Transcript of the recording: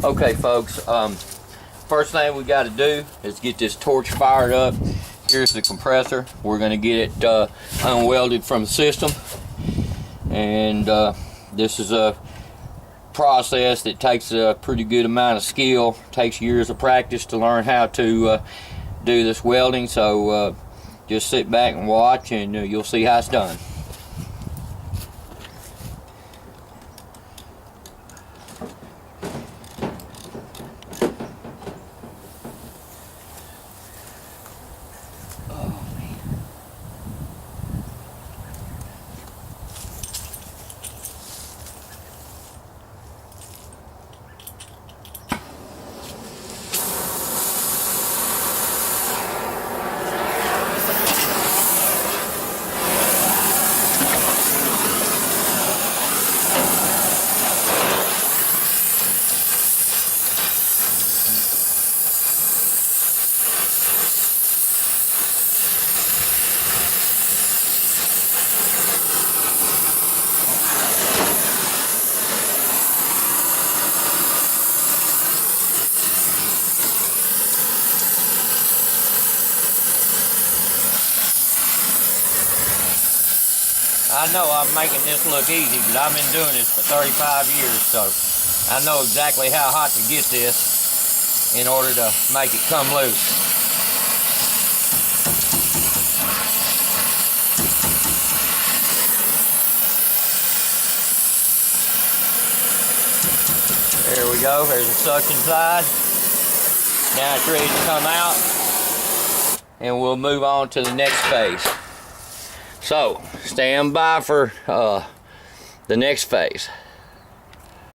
Okay, folks, first thing we got to do is get this torch fired up. Here's the compressor. We're going to get it unwelded from the system, and this is a process that takes a pretty good amount of skill. Takes years of practice to learn how to do this welding, so just sit back and watch, and you'll see how it's done. I know I'm making this look easy, but I've been doing this for 35 years, so I know exactly how hot to get this in order to make it come loose. There we go, there's the suction side. Now it's ready to come out, and we'll move on to the next phase. So, stand by for the next phase.